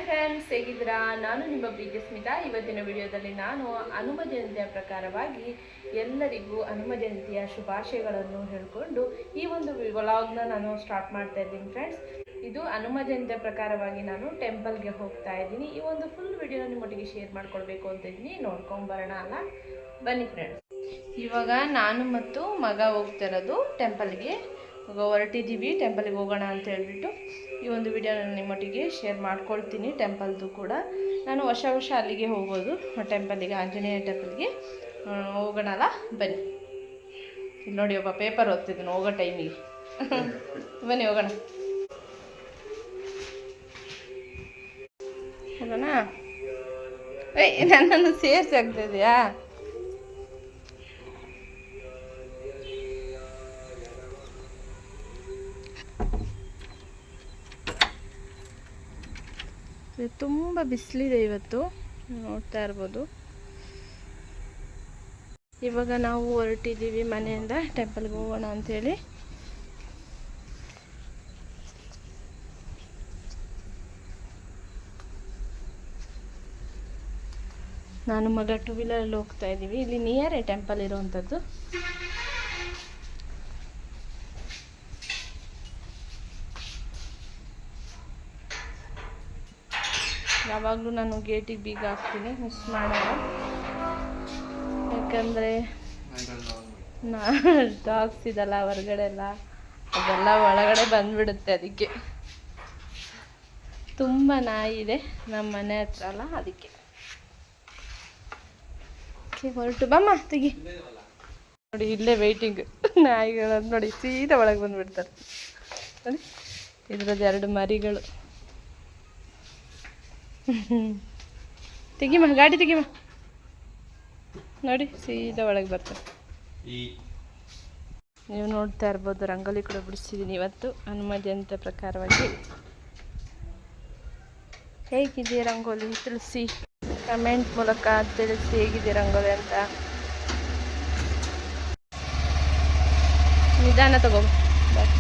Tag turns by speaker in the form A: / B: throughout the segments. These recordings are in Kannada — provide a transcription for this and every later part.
A: ಫ್ರೆಂಡ್ಸ್, ಹೇಗಿದ್ದೀರಾ? ನಾನು ನಿಮ್ಮ ಪ್ರೀತಿ ಸ್ಮಿತಾ. ಇವತ್ತಿನ ವಿಡಿಯೋದಲ್ಲಿ ನಾನು ಹನುಮ ಜಯಂತಿಯ ಪ್ರಕಾರವಾಗಿ ಎಲ್ಲರಿಗೂ ಹನುಮ ಜಯಂತಿಯ ಶುಭಾಶಯಗಳನ್ನು ಹೇಳಿಕೊಂಡು ಈ ಒಂದು ವ್ಲಾಗ್ನ ನಾನು ಸ್ಟಾರ್ಟ್ ಮಾಡ್ತಾ ಇದ್ದೀನಿ ಫ್ರೆಂಡ್ಸ್. ಇದು ಹನುಮ ಜಯಂತಿಯ ಪ್ರಕಾರವಾಗಿ ನಾನು ಟೆಂಪಲ್ಗೆ ಹೋಗ್ತಾ ಇದ್ದೀನಿ. ಈ ಒಂದು ಫುಲ್ ವಿಡಿಯೋ ನಿಮ್ಮೊಟ್ಟಿಗೆ ಶೇರ್ ಮಾಡ್ಕೊಳ್ಬೇಕು ಅಂತ ಇದ್ದೀನಿ. ನೋಡ್ಕೊಂಬರೋಣ ಅಲ್ಲ, ಬನ್ನಿ ಫ್ರೆಂಡ್ಸ್. ಇವಾಗ ನಾನು ಮತ್ತು ಮಗ ಹೋಗ್ತಿರೋದು ಟೆಂಪಲ್ಗೆ ಹೊರಟಿದ್ದೀವಿ. ಟೆಂಪಲ್ಗೆ ಹೋಗೋಣ ಅಂತ ಹೇಳ್ಬಿಟ್ಟು ಈ ಒಂದು ವಿಡಿಯೋ ನಾನು ನಿಮ್ಮೊಟ್ಟಿಗೆ ಶೇರ್ ಮಾಡ್ಕೊಳ್ತೀನಿ. ಟೆಂಪಲ್ದು ಕೂಡ ನಾನು ವರ್ಷ ಅಲ್ಲಿಗೆ ಹೋಗೋದು, ಟೆಂಪಲ್ಗೆ, ಆಂಜನೇಯ ಟೆಂಪಲ್ಗೆ ಹೋಗೋಣಲ್ಲ, ಬನ್ನಿ. ಇಲ್ಲಿ ನೋಡಿ, ಒಬ್ಬ ಪೇಪರ್ ಓದ್ತಿದ್ದೀನಿ ಹೋಗೋ ಟೈಮಿಗೆ. ಬನ್ನಿ ಹೋಗೋಣ. ಹೋಗೋಣ. ನನ್ನನ್ನು ಸೇರಿಸಿ ಆಗ್ತಿದೆಯಾ? ತುಂಬ ಬಿಸಿಲಿದೆ ಇವತ್ತು, ನೋಡ್ತಾ ಇರ್ಬೋದು. ಇವಾಗ ನಾವು ಹೊರಟಿದ್ದೀವಿ ಮನೆಯಿಂದ ಟೆಂಪಲ್ಗೆ ಹೋಗೋಣ ಅಂಥೇಳಿ. ನಾನು ಮಗ ಟೂ ವೀಲರಲ್ಲಿ ಹೋಗ್ತಾ ಇದ್ದೀವಿ. ಇಲ್ಲಿ ನಿಯರೇ ಟೆಂಪಲ್ ಇರೋವಂಥದ್ದು. ಯಾವಾಗಲೂ ನಾನು ಗೇಟಿಗೆ ಬೀಗ ಹಾಕ್ತೀನಿ, ಮಿಸ್ ಮಾಡಲ್ಲ. ಯಾಕಂದರೆ ಡಾಗ್ಸ್ ಇದಲ್ಲ ಹೊರಗಡೆ ಎಲ್ಲ, ಅದೆಲ್ಲ ಒಳಗಡೆ ಬಂದುಬಿಡುತ್ತೆ. ಅದಕ್ಕೆ ತುಂಬ ನಾಯಿ ಇದೆ ನಮ್ಮ ಮನೆ ಹತ್ರ ಅಲ್ಲ, ಅದಕ್ಕೆ ಹೊರಟು ಬಮ್ಮ ತೆಗಿ. ನೋಡಿ, ಇಲ್ಲೇ ವೆಯ್ಟಿಂಗ್ ನಾಯಿಗಳದ್ದು ನೋಡಿ, ಸೀದಾ ಒಳಗೆ ಬಂದುಬಿಡ್ತಾರೆ ನೋಡಿ. ಇದ್ರದ್ದು 2 ಮರಿಗಳು. ತೆಗಿಮ, ಗಾಡಿ ತೆಗಿಮ. ನೋಡಿ, ಸೀದಾ ಒಳಗೆ ಬರ್ತಾರೆ. ನೀವು ನೋಡ್ತಾ ಇರ್ಬೋದು, ರಂಗೋಲಿ ಕೂಡ ಬಿಡಿಸಿದ್ದೀನಿ ಇವತ್ತು ಹನುಮ ಜಯಂತಿ ಪ್ರಕಾರವಾಗಿ. ಹೇಗಿದೆ ರಂಗೋಲಿ ತಿಳಿಸಿ, ಕಮೆಂಟ್ ಮೂಲಕ ತಿಳಿಸಿ ಹೇಗಿದೆ ರಂಗೋಲಿ ಅಂತ. ನಿಧಾನ ತಗೋ ಬಾಯ್.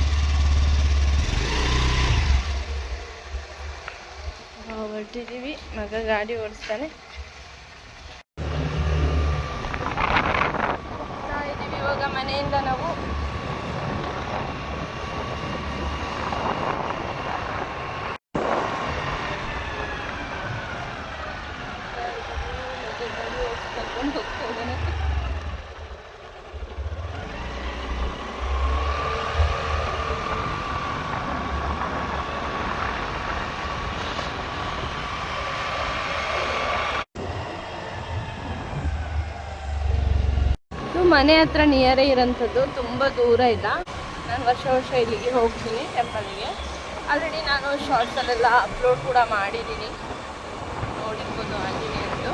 A: ಹೊರಟಿದ್ದೀವಿ, ಮಗ ಗಾಡಿ ಓಡಿಸ್ತಾನೆ. ಇವಾಗ ಮನೆಯಿಂದ ನಾವು ಮನೆ ಹತ್ರ ನಿಯರೇ ಇರೋಂಥದ್ದು, ತುಂಬ ದೂರ ಇಲ್ಲ. ನಾನು ವರ್ಷ ಇಲ್ಲಿಗೆ ಹೋಗ್ತೀನಿ ಟೆಂಪಲ್ಗೆ. ಆಲ್ರೆಡಿ ನಾನು ಶಾರ್ಟ್ಸಲ್ಲೆಲ್ಲ ಅಪ್ಲೋಡ್ ಕೂಡ ಮಾಡಿದ್ದೀನಿ, ನೋಡಿರ್ಬೋದು ಆಂಜನೇಯದ್ದು.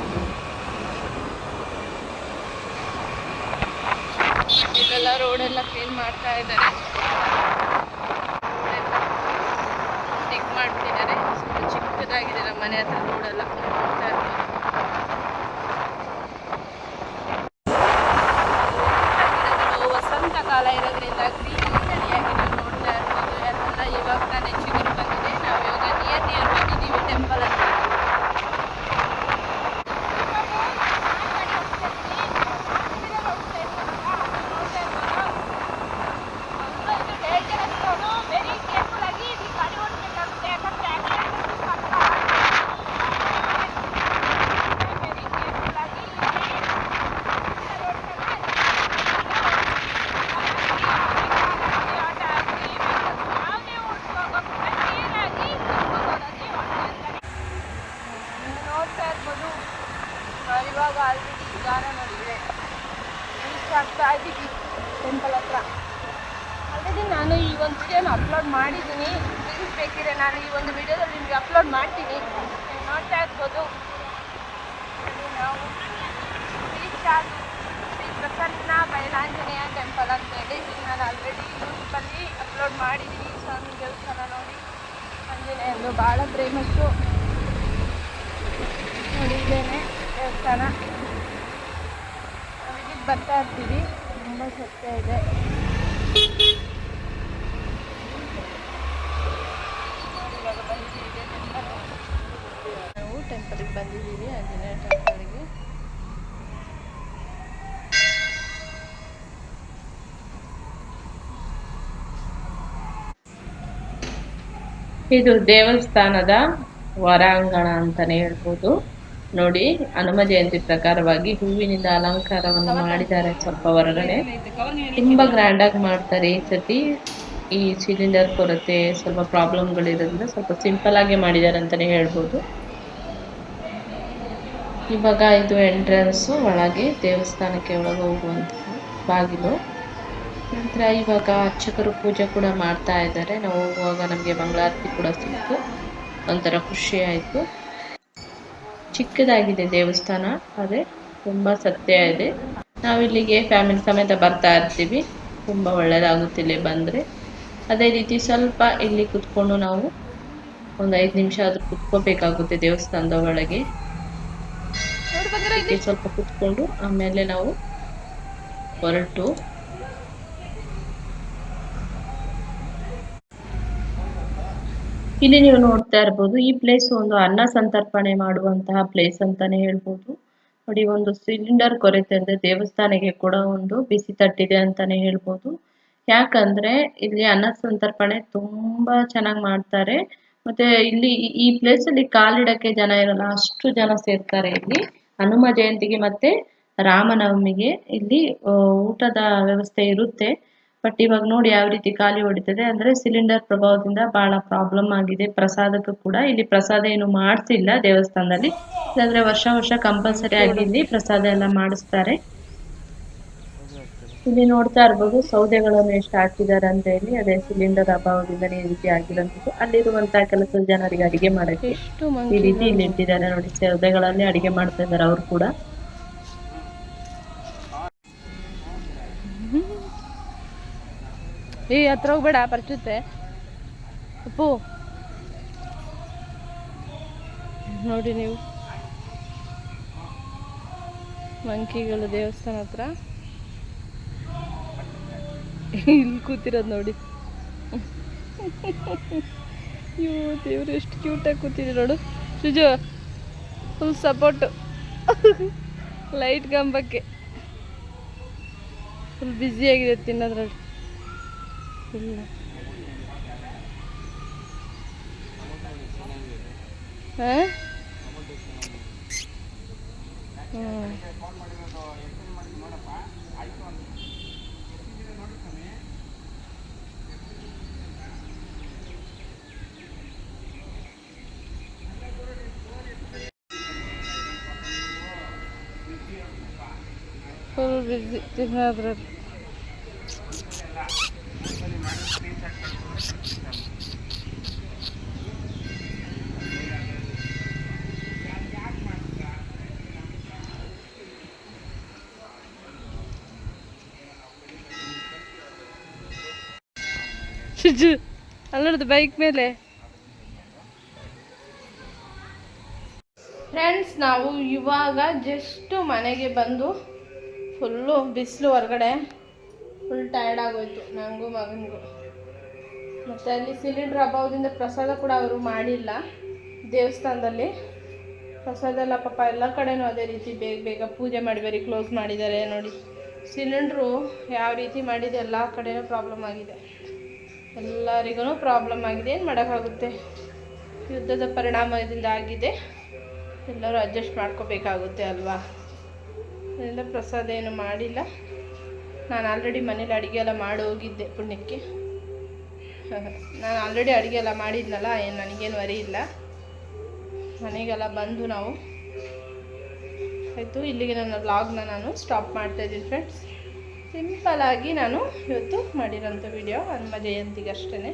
A: ಇಲ್ಲೆಲ್ಲ ರೋಡೆಲ್ಲ ಕ್ಲೀನ್ ಮಾಡ್ತಾ ಇದ್ದಾರೆ, ಡಿಗ್ ಮಾಡ್ತಿದ್ದಾರೆ. ಸ್ವಲ್ಪ ಚಿಕ್ಕದಾಗಿದೆ ನಮ್ಮ ಮನೆ ಹತ್ರ ರೋಡೆಲ್ಲ, ನೋಡ್ತಾ ಇರ್ಬೋದು. ಕಾಲ ಇರೋದ್ರಿಂದ ಗ್ರೀನರಿಯಾಗಿ ನೀವು ನೋಡ್ತಾ ಇರ್ಬೋದು. ಎಲ್ಲ ಇವಾಗ ತಾನೇ ಚಿಗುರು ಬಂದಿದೆ. ನಾವು ಇವಾಗ ನಿಯರ್ ಬಂದಿದ್ದೀವಿ ಟೆಂಪಲ್ ಅಂತ. ಇವಾಗ ಆಲ್ರೆಡಿ ಗಾನ ನೋಡಿದರೆ ರೀಚ್ ಆಗ್ತಾ ಇದ್ದೀವಿ ಟೆಂಪಲ್ ಹತ್ರ. ಆಲ್ರೆಡಿ ನಾನು ಈ ಒಂದು ವಿಡಿಯೋನ ಅಪ್ಲೋಡ್ ಮಾಡಿದ್ದೀನಿ. ಪ್ಲೀಸ್ ಬೇಕಿದ್ರೆ ನಾನು ಈ ಒಂದು ವಿಡಿಯೋದಲ್ಲಿ ನಿಮಗೆ ಅಪ್ಲೋಡ್ ಮಾಡ್ತೀನಿ, ನೋಡ್ತಾ ಇರ್ಬೋದು. ನಾವು ರೀಚ್ ಆಗಿ ಶ್ರೀ ಪ್ರಸನ್ನ ಬಯಲಾಂಜನೇಯ ಟೆಂಪಲ್ ಅಂತೇಳಿ ನಾನು ಆಲ್ರೆಡಿ ಯೂಟ್ಯೂಬಲ್ಲಿ ಅಪ್ಲೋಡ್ ಮಾಡಿದ್ದೀನಿ. ಸ್ವಾಮಿ ದೇವಸ್ಥಾನ ನೋಡಿ, ಆಂಜನೇಯಂದು ಭಾಳ ಫೇಮಸ್ಸು. ನೋಡಿದ್ದೇನೆ ದೇವಸ್ಥಾನ, ವಿಸಿಟ್ ಬರ್ತಾ ಇರ್ತೀವಿ. ತುಂಬ ಸತ್ಯ ಇದೆ. ಇವಾಗ ಬಂದಿದ್ದೀವಿ ಟೆಂಪಲ್. ಟೆಂಪಲ್ಗೆ ಬಂದಿದ್ದೀವಿ, ಆಂಜನೇಯ ಟೆಂಪಲ್ಗೆ. ಇದು ದೇವಸ್ಥಾನದ ಹೊರಾಂಗಣ ಅಂತಾನೆ ಹೇಳ್ಬೋದು. ನೋಡಿ, ಹನುಮ ಜಯಂತಿ ಪ್ರಕಾರವಾಗಿ ಹೂವಿನಿಂದ ಅಲಂಕಾರವನ್ನು ಮಾಡಿದ್ದಾರೆ. ಸ್ವಲ್ಪ ಹೊರಗಡೆ ತುಂಬಾ ಗ್ರ್ಯಾಂಡ್ ಆಗಿ ಮಾಡ್ತಾರೆ. ಈ ಸತಿ ಈ ಸಿಲಿಂಡರ್ ಕೊರತೆ ಸ್ವಲ್ಪ ಪ್ರಾಬ್ಲಮ್ಗಳಿರೋದ್ರಿಂದ ಸ್ವಲ್ಪ ಸಿಂಪಲ್ ಆಗಿ ಮಾಡಿದ್ದಾರೆ ಅಂತಾನೆ ಹೇಳ್ಬೋದು. ಇವಾಗ ಇದು ಎಂಟ್ರೆನ್ಸ್, ಒಳಗೆ ದೇವಸ್ಥಾನಕ್ಕೆ ಒಳಗೆ ಹೋಗುವಂತಹ ಬಾಗಿಲು. ನಂತರ ಇವಾಗ ಅರ್ಚಕರು ಪೂಜೆ ಕೂಡ ಮಾಡ್ತಾ ಇದ್ದಾರೆ. ನಾವು ಹೋಗುವಾಗ ನಮಗೆ ಮಂಗಳಾರತಿ ಕೂಡ ಸಿಕ್ತು, ಒಂಥರ ಖುಷಿ ಆಯಿತು. ಚಿಕ್ಕದಾಗಿದೆ ದೇವಸ್ಥಾನ, ಅದೇ ತುಂಬ ಸತ್ಯ ಇದೆ. ನಾವು ಇಲ್ಲಿಗೆ ಫ್ಯಾಮಿಲಿ ಸಮೇತ ಬರ್ತಾ ಇರ್ತೀವಿ, ತುಂಬ ಒಳ್ಳೆಯದಾಗುತ್ತೆ ಇಲ್ಲಿ ಬಂದರೆ. ಅದೇ ರೀತಿ ಸ್ವಲ್ಪ ಇಲ್ಲಿ ಕುತ್ಕೊಂಡು ನಾವು ಒಂದು 5 ನಿಮಿಷ ಆದರೂ ಕುತ್ಕೋಬೇಕಾಗುತ್ತೆ ದೇವಸ್ಥಾನದ ಒಳಗೆ. ಸ್ವಲ್ಪ ಕುತ್ಕೊಂಡು ಆಮೇಲೆ ನಾವು ಹೊರಟು ಇಲ್ಲಿ ನೀವು ನೋಡ್ತಾ ಇರ್ಬೋದು, ಈ ಪ್ಲೇಸ್ ಒಂದು ಅನ್ನ ಸಂತರ್ಪಣೆ ಮಾಡುವಂತಹ ಪ್ಲೇಸ್ ಅಂತಾನೆ ಹೇಳ್ಬೋದು. ನೋಡಿ, ಒಂದು ಸಿಲಿಂಡರ್ ಕೊರತೆ ಅಂದ್ರೆ ದೇವಸ್ಥಾನಕ್ಕೆ ಕೂಡ ಒಂದು ಬಿಸಿ ತಟ್ಟಿದೆ ಅಂತಾನೆ ಹೇಳ್ಬೋದು. ಯಾಕಂದ್ರೆ ಇಲ್ಲಿ ಅನ್ನ ಸಂತರ್ಪಣೆ ತುಂಬಾ ಚೆನ್ನಾಗಿ ಮಾಡ್ತಾರೆ. ಮತ್ತೆ ಇಲ್ಲಿ ಈ ಪ್ಲೇಸ್ ಅಲ್ಲಿ ಕಾಲಿಡಕ್ಕೆ ಜನ ಇರಲ್ಲ, ಅಷ್ಟು ಜನ ಸೇರ್ತಾರೆ ಇಲ್ಲಿ ಹನುಮ ಜಯಂತಿಗೆ ಮತ್ತೆ ರಾಮನವಮಿಗೆ. ಇಲ್ಲಿ ಊಟದ ವ್ಯವಸ್ಥೆ ಇರುತ್ತೆ. ಬಟ್ ಇವಾಗ ನೋಡಿ ಯಾವ ರೀತಿ ಖಾಲಿ ಹೊಡಿತದೆ ಅಂದ್ರೆ ಸಿಲಿಂಡರ್ ಪ್ರಭಾವದಿಂದ ಬಹಳ ಪ್ರಾಬ್ಲಮ್ ಆಗಿದೆ. ಪ್ರಸಾದಕ್ಕೂ ಕೂಡ ಇಲ್ಲಿ ಪ್ರಸಾದ ಏನು ಮಾಡಿಸಿಲ್ಲ ದೇವಸ್ಥಾನದಲ್ಲಿ, ಇಲ್ಲಾಂದ್ರೆ ವರ್ಷ ಕಂಪಲ್ಸರಿ ಆಗಿ ಇಲ್ಲಿ ಪ್ರಸಾದ ಎಲ್ಲ ಮಾಡಿಸ್ತಾರೆ. ಇಲ್ಲಿ ನೋಡ್ತಾ ಇರ್ಬೋದು ಸೌದೆಗಳನ್ನು ಎಷ್ಟು ಹಾಕಿದ್ದಾರೆ ಅಂತ ಹೇಳಿ. ಅದೇ ಸಿಲಿಂಡರ್ ಅಭಾವದಿಂದ ಈ ರೀತಿ ಆಗಿರೋದು. ಅಲ್ಲಿರುವಂತಹ ಕೆಲಸದ ಜನರಿಗೆ ಅಡಿಗೆ ಮಾಡಕ್ಕೆ ಈ ರೀತಿ ಇಲ್ಲಿ ಇಟ್ಟಿದ್ದಾರೆ. ನೋಡಿ, ಸೌದೆಗಳಲ್ಲಿ ಅಡಿಗೆ ಮಾಡ್ತಾ ಇದ್ದಾರೆ ಅವ್ರು ಕೂಡ. ಹತ್ರ ಹೋಗ್ಬೇಡ, ಪರ್ಚುತ್ತೆ ಉಪ್ಪು. ನೋಡಿ ನೀವು ಮಂಕಿಗಳು ದೇವಸ್ಥಾನ ಹತ್ರ ಇಲ್ಲಿ ಕೂತಿರೋದು ನೋಡಿ. ಇವು ದೇವ್ರು ಎಷ್ಟು ಕ್ಯೂಟಾಗಿ ಕೂತಿದೆ ನೋಡು. ಸುಜು ಫುಲ್ ಸಪೋರ್ಟು ಲೈಟ್ ಕಂಬಕ್ಕೆ. ಫುಲ್ ಬ್ಯುಸಿಯಾಗಿದೆ ತಿನ್ನೋದ್ರಲ್ಲಿ. ಇಲ್ಲ ಹಾಂ ಫುಲ್ ಬಿಸಿ ತಿನ್ನೋದ್ರಲ್ಲಿ. ಸುಜು ಅಲ್ಲೋದು ಬೈಕ್ ಮೇಲೆ. ಫ್ರೆಂಡ್ಸ್, ನಾವು ಇವಾಗ ಜಸ್ಟ್ ಮನೆಗೆ ಬಂದು ಫುಲ್ಲು ಬಿಸಿಲು ಹೊರಗಡೆ, ಫುಲ್ ಟಯರ್ಡ್ ಆಗೋಯ್ತು ನನಗೂ ಮಗನಿಗೂ. ಮತ್ತು ಅಲ್ಲಿ ಸಿಲಿಂಡ್ರ್ ಅಭಾವದಿಂದ ಪ್ರಸಾದ ಕೂಡ ಅವರು ಮಾಡಿಲ್ಲ ದೇವಸ್ಥಾನದಲ್ಲಿ. ಪ್ರಸಾದ ಎಲ್ಲ ಪಾಪ ಎಲ್ಲ ಕಡೆನೂ ಅದೇ ರೀತಿ ಬೇಗ ಪೂಜೆ ಮಾಡಿ ಬೇರೆ ಕ್ಲೋಸ್ ಮಾಡಿದ್ದಾರೆ. ನೋಡಿ, ಸಿಲಿಂಡ್ರು ಯಾವ ರೀತಿ ಮಾಡಿದೆ, ಎಲ್ಲ ಕಡೆನೂ ಪ್ರಾಬ್ಲಮ್ ಆಗಿದೆ. ಎಲ್ಲರಿಗೂ ಪ್ರಾಬ್ಲಮ್ ಆಗಿದೆ. ಏನು ಮಾಡೋಕ್ಕಾಗುತ್ತೆ, ಯುದ್ಧದ ಪರಿಣಾಮದಿಂದ ಆಗಿದೆ. ಎಲ್ಲರೂ ಅಡ್ಜಸ್ಟ್ ಮಾಡ್ಕೋಬೇಕಾಗುತ್ತೆ ಅಲ್ವಾ. ಅದರಿಂದ ಪ್ರಸಾದ ಏನು ಮಾಡಿಲ್ಲ. ನಾನು ಆಲ್ರೆಡಿ ಮನೇಲಿ ಅಡುಗೆ ಎಲ್ಲ ಮಾಡಿ ಹೋಗಿದ್ದೆ ಪುಣ್ಯಕ್ಕೆ. ನಾನು ಆಲ್ರೆಡಿ ಅಡುಗೆ ಎಲ್ಲ ಮಾಡಿದ್ನಲ್ಲ, ಏನು ನನಗೇನು ವರಿ ಇಲ್ಲ. ಮನೆಗೆಲ್ಲ ಬಂದು ನಾವು ಆಯಿತು. ಇಲ್ಲಿಗೆ ನನ್ನ ವ್ಲಾಗ್ನ ನಾನು ಸ್ಟಾಪ್ ಮಾಡ್ತಾಯಿದ್ದೀನಿ ಫ್ರೆಂಡ್ಸ್. ಸಿಂಪಲಾಗಿ ನಾನು ಇವತ್ತು ಮಾಡಿರೋಂಥ ವಿಡಿಯೋ ಹನುಮ ಜಯಂತಿಗೆ ಅಷ್ಟೇ.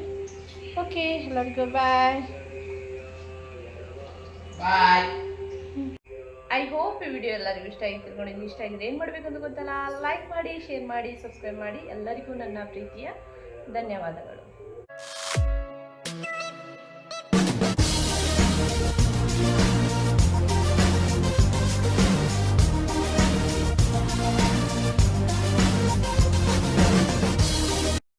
A: ಓಕೆ, ಎಲ್ಲರಿಗೂ ಬಾಯ್. ಐ ಹೋಪ್ ಈ ವಿಡಿಯೋ ಎಲ್ಲರಿಗೂ ಇಷ್ಟ ಆಗಿ ತಿಳ್ಕೊಂಡಿದ್ದೀನಿ. ಇಷ್ಟ ಆಗಿದೆ ಏನು ಮಾಡಬೇಕಂತ ಗೊತ್ತಲ್ಲ, ಲೈಕ್ ಮಾಡಿ, ಶೇರ್ ಮಾಡಿ, ಸಬ್ಸ್ಕ್ರೈಬ್ ಮಾಡಿ. ಎಲ್ಲರಿಗೂ ನನ್ನ ಪ್ರೀತಿಯ ಧನ್ಯವಾದಗಳು.